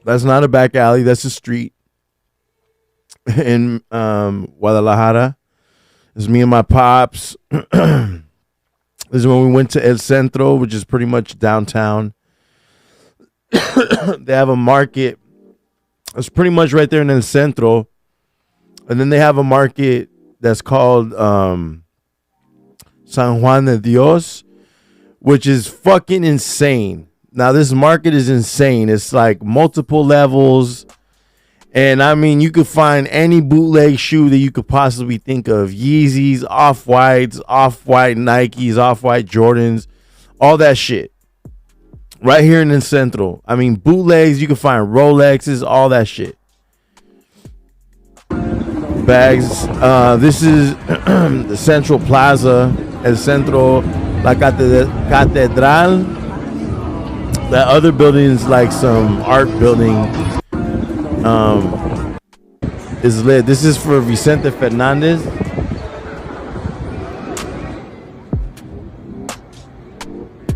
That's not a back alley. That's a street in Guadalajara. It's me and my pops. This is when we went to El Centro, which is pretty much downtown. They have a market. It's pretty much right there in El Centro. And then they have a market that's called San Juan de Dios, which is fucking insane. Now, this market is insane. It's like multiple levels. And I mean, you could find any bootleg shoe that you could possibly think of. Yeezys, Off-Whites, Off-White Nikes, Off-White Jordans, all that shit. Right here in El Centro. I mean, bootlegs, you can find Rolexes, all that shit. Bags. This is the Central Plaza, El Centro, La Catedral. That other building is like some art building. Is lit. This is for Vicente Fernandez.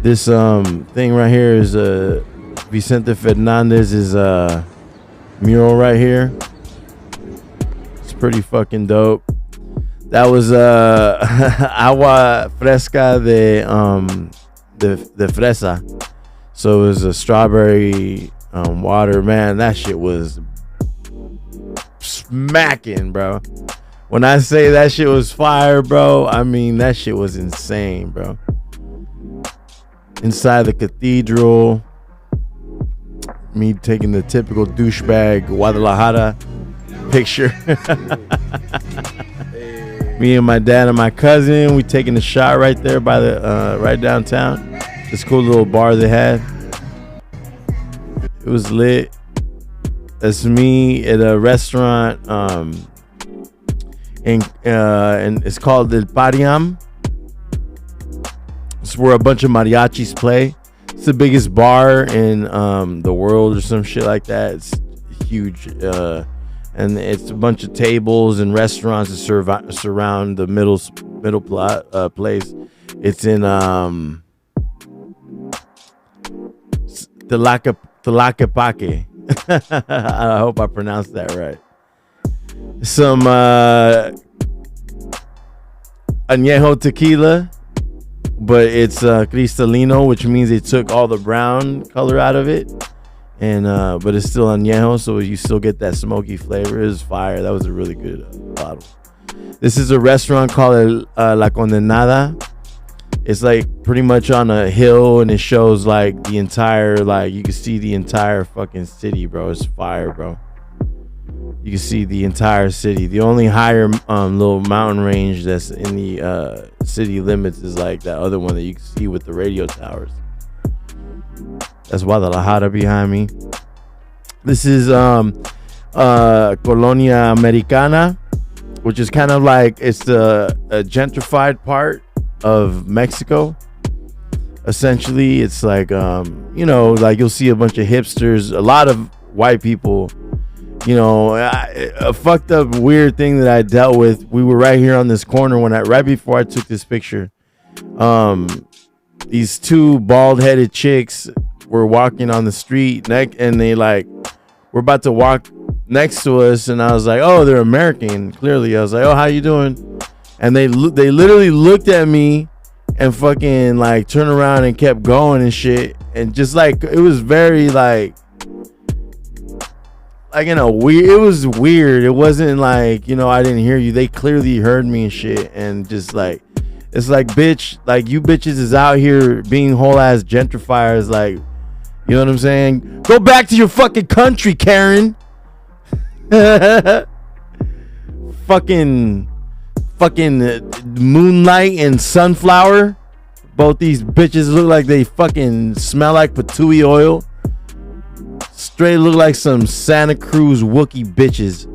This thing right here is Vicente Fernandez's mural right here. It's pretty fucking dope. That was agua fresca de fresa. So it was a strawberry water. Man, that shit was smacking, bro. When I say that shit was fire, bro, I mean that shit was insane, bro. Inside the cathedral, me taking the typical douchebag Guadalajara picture. Me and my dad and my cousin, we taking a shot right there by the right downtown. This cool little bar they had. It was lit. That's me at a restaurant, and it's called El Pariam. It's where a bunch of mariachis play. It's the biggest bar in the world or some shit like that. It's huge, and it's a bunch of tables and restaurants that surround the middle place. It's in Tlaquepaque. I hope I pronounced that right. Some añejo tequila, but it's cristalino, which means they took all the brown color out of it, and but it's still añejo, so you still get that smoky flavor. It's fire. That was a really good bottle. This is a restaurant called La Condenada. It's like pretty much on a hill, and it shows like the entire, like you can see the entire fucking city, bro. It's fire, bro. You can see the entire city. The only higher little mountain range that's in the city limits is like that other one that you can see with the radio towers. That's Guadalajara behind me. This is Colonia Americana, which is kind of like, it's a gentrified part of Mexico. Essentially, it's like like you'll see a bunch of hipsters, a lot of white people. A fucked up weird thing that I dealt with. We were right here on this corner right before I took this picture. These two bald-headed chicks were walking on the street, and they were about to walk next to us, and I was like, oh, they're American. Clearly, I was like, oh, how you doing? And they literally looked at me and fucking turned around and kept going and shit, and just it was very it was weird. It wasn't I didn't hear you. They clearly heard me and shit, and just it's bitch, you bitches is out here being whole ass gentrifiers, you know what I'm saying? Go back to your fucking country, Karen. fucking Moonlight and Sunflower. Both these bitches look like they fucking smell like patooey oil. Straight look like some Santa Cruz Wookiee bitches.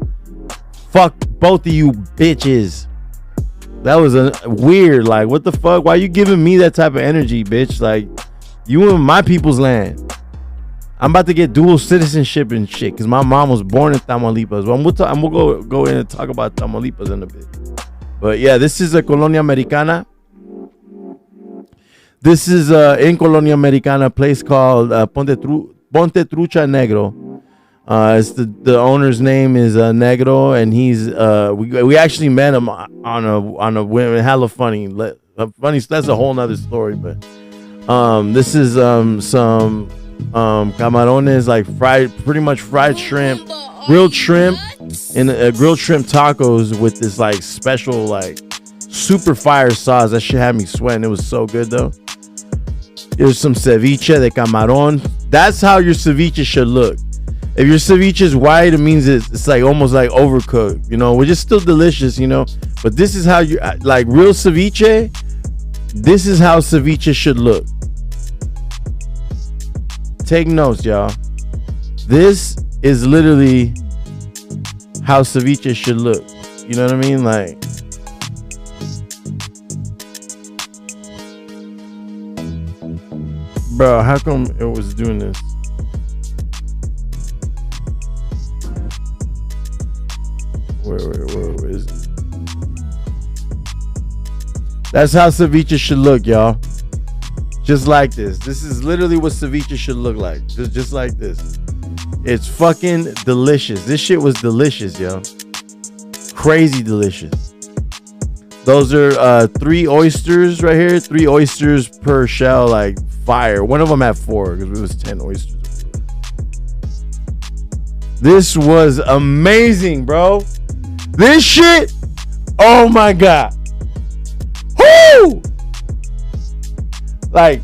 Fuck both of you bitches. That was weird. What the fuck? Why you giving me that type of energy, bitch? You in my people's land. I'm about to get dual citizenship and shit because my mom was born in Tamaulipas. Well, we'll go in and talk about Tamaulipas in a bit. But yeah, this is a Colonia Americana. This is in Colonia Americana, a place called Ponte Trucha Negro. It's the owner's name is Negro, and he's we actually met him on a whim. Hella funny. Funny. That's a whole nother story. But this is some camarones, like pretty much fried shrimp, grilled shrimp, and grilled shrimp tacos with this like special like super fire sauce. That shit had me sweating. It was so good though. Here's some ceviche de camarón. That's how your ceviche should look. If your ceviche is white, it means it's like almost like overcooked, you know, which is still delicious, you know. But this is how you like real ceviche. This is how ceviche should look. Take notes, y'all. This is literally how ceviche should look. You know what I mean? Like, bro, how come it was doing this? Where is it? That's how ceviche should look, y'all. Just like this. This is literally what ceviche should look like. Just like this. It's fucking delicious. This shit was delicious, yo. Crazy delicious. Those are 3 oysters right here. 3 oysters per shell, like fire. One of them had 4 because it was 10 oysters. This was amazing, bro. This shit, oh my god. Whoo! Like,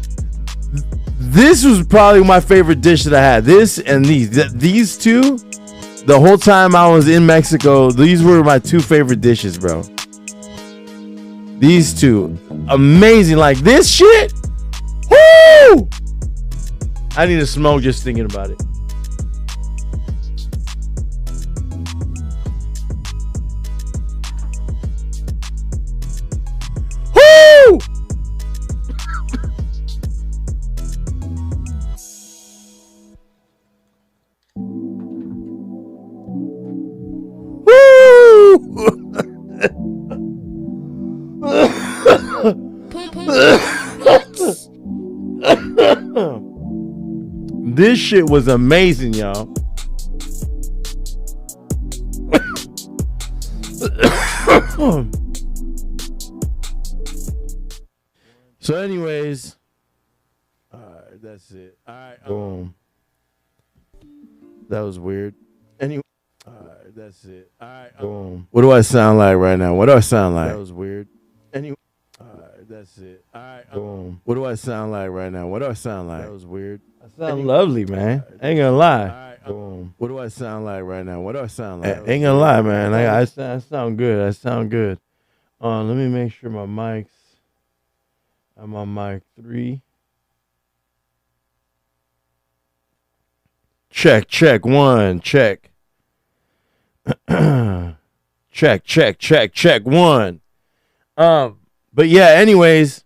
this was probably my favorite dish that I had. This and these two, the whole time I was in Mexico, these were my 2 favorite dishes, bro. These 2, amazing. Like this shit, whoo! I need to smoke just thinking about it. This shit was amazing, y'all. So anyways, all right, that's it. All right, boom. That was weird. Anyway, all right, that's it. All right, boom. What do I sound like right now? What do I sound like? That was weird. Anyway, all right, that's it. All right, boom. What do I sound like right now? What do I sound like? That was weird. I sound lovely, man. I ain't gonna lie. Boom. What do I sound like right now? What do I sound like? I ain't gonna lie, man. I sound good. I sound good. Let me make sure my mic's. I'm on mic 3. Check 1. Check. check 1. But yeah, anyways,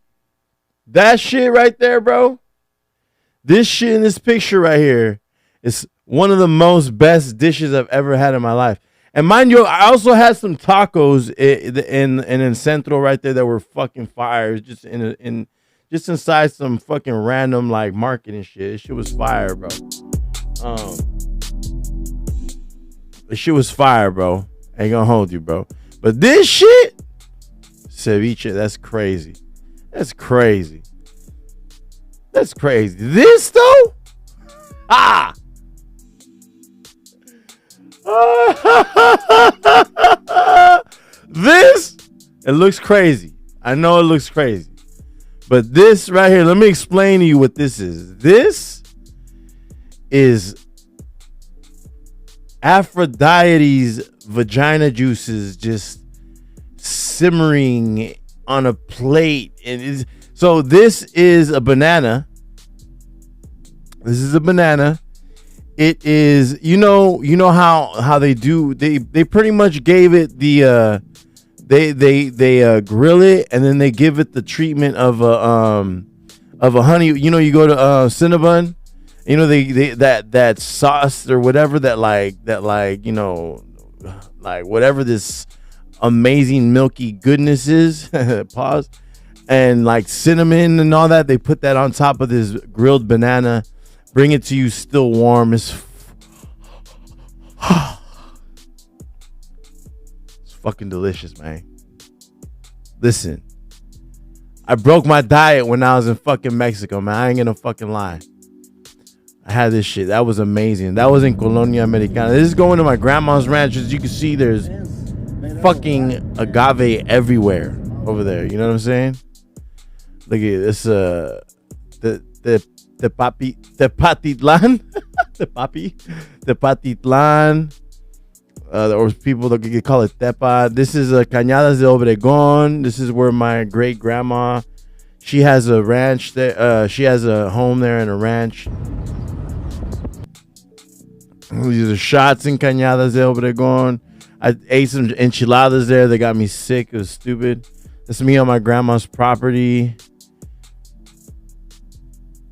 that shit right there, bro. This shit in this picture right here is one of the most best dishes I've ever had in my life. And mind you, I also had some tacos in Centro right there that were fucking fire. Just just inside some fucking random like market and shit. This shit was fire, bro. This shit was fire, bro. Ain't gonna hold you, bro. But this shit, ceviche, that's crazy. That's crazy. That's crazy. This though, this, it looks crazy. I know it looks crazy. But this right here, let me explain to you what this is. This is Aphrodite's vagina juices just simmering on a plate. And so this is a banana. This is a banana. It is, you know how they do. They pretty much gave it the they grill it and then they give it the treatment of a honey. You know, you go to Cinnabon. You know, they that sauce or whatever that you know, like whatever this amazing milky goodness is. Pause. And like cinnamon and all that, they put that on top of this grilled banana, bring it to you still warm. It's fucking delicious, man. Listen, I broke my diet when I was in fucking Mexico, man. I ain't gonna fucking lie. I had this shit. That was amazing. That was in Colonia Americana. This is going to my grandma's ranch. As you can see, there's fucking agave everywhere over there. You know what I'm saying? Look at this. The Tepatitlan, Tepatitlan, or people that could call it Tepa. This is Cañadas de Obregón. This is where my great grandma, she has a ranch there. She has a home there and a ranch. These are shots in Cañadas de Obregón. I ate some enchiladas there. They got me sick. It was stupid. That's me on my grandma's property.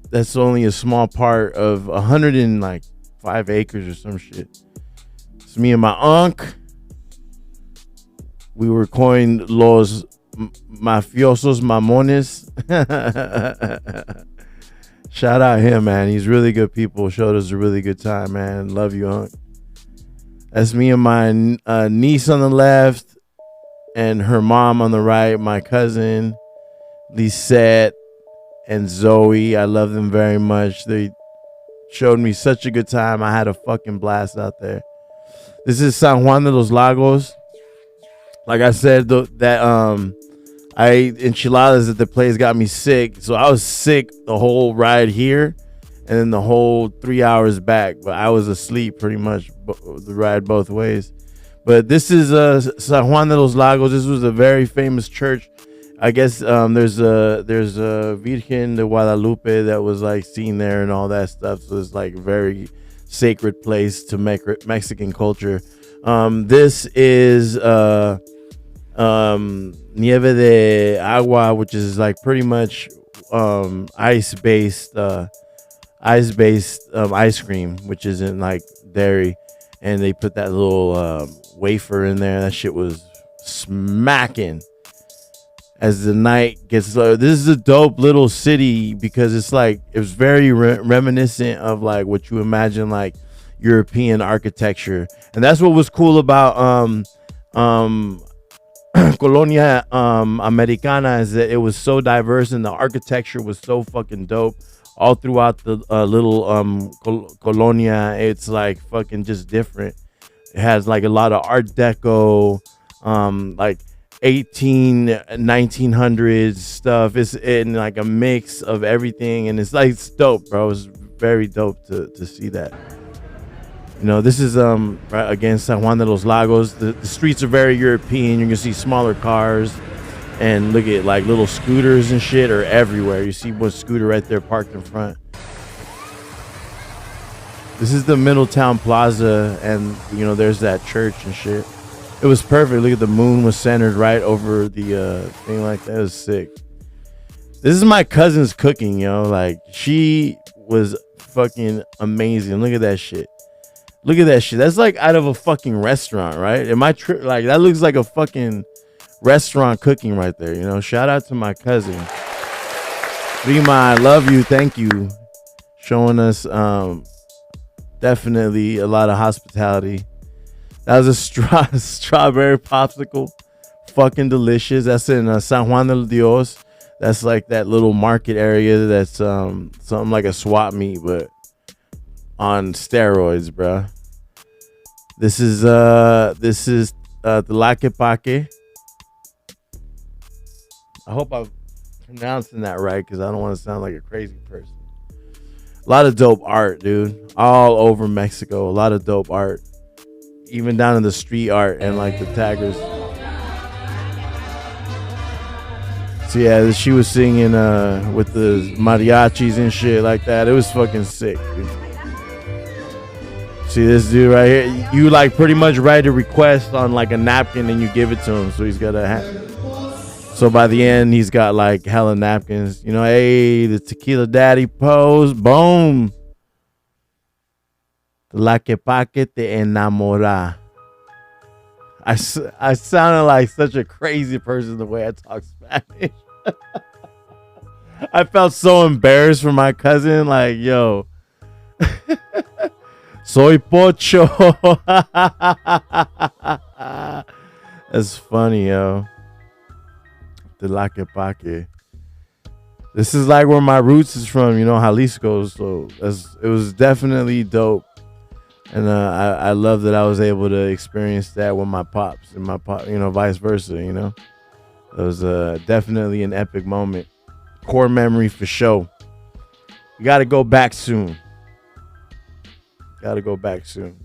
That's only a small part of 105 acres or some shit. It's me and my unc. We were coined los mafiosos mamones. Shout out him, man. He's really good people. Showed us a really good time, man. Love you, unc. That's me and my niece on the left and her mom on the right. My cousin, Lisette, and Zoe. I love them very much. They showed me such a good time. I had a fucking blast out there. This is San Juan de los Lagos. Like I said, I ate enchiladas at the place, got me sick. So I was sick the whole ride here and then the whole 3 hours back. But I was asleep pretty much the ride both ways. But this is San Juan de los Lagos. This was a very famous church. I guess there's a Virgen de Guadalupe that was like seen there and all that stuff. So it's like a very sacred place to Mexican culture. This is Nieve de Agua, which is like pretty much ice-based ice cream, which isn't like dairy. And they put that little wafer in there. That shit was smacking. As the night gets low, this is a dope little city because it's like it was very reminiscent of like what you imagine like European architecture, and that's what was cool about Colonia Americana, is that it was so diverse and the architecture was so fucking dope all throughout the little Colonia. It's like fucking just different. It has like a lot of Art Deco, like 1900s stuff. It's in like a mix of everything, and it's like it's dope, bro. It's very dope to see that. You know, this is right again San Juan de los Lagos. The streets are very European. You can see smaller cars, and look at like little scooters and shit are everywhere. You see one scooter right there parked in front. This is the Middletown Plaza, and you know there's that church and shit. It was perfect. Look at the moon was centered right over the thing like that. It was sick. This is my cousin's cooking, yo. Like, she was fucking amazing. Look at that shit. Look at that shit. That's like out of a fucking restaurant, right? Am I like that looks like a fucking restaurant cooking right there, you know? Shout out to my cousin. Rima, I love you. Thank you. Showing us definitely a lot of hospitality. That was a strawberry popsicle. Fucking delicious. That's in San Juan de Dios. That's like that little market area that's something like a swap meet, but on steroids, bruh. This is the Tlaquepaque. I hope I'm pronouncing that right because I don't want to sound like a crazy person. A lot of dope art, dude. All over Mexico. A lot of dope art. Even down to the street art and like the taggers. So yeah, she was singing with the mariachis and shit like that. It was fucking sick, dude. See this dude right here? You like pretty much write a request on like a napkin and you give it to him. So he's got so by the end he's got like hella napkins. You know, hey, the tequila daddy pose, boom. La que pa que te enamora. I sounded like such a crazy person the way I talk Spanish. I felt so embarrassed for my cousin. Like, yo, soy pocho. That's funny, yo. Tlaquepaque. This is like where my roots is from, Jalisco. So it was definitely dope, and I love that I was able to experience that with my pops and my pop, vice versa. It was definitely an epic moment, core memory for sure. We got to go back soon. Got to go back soon.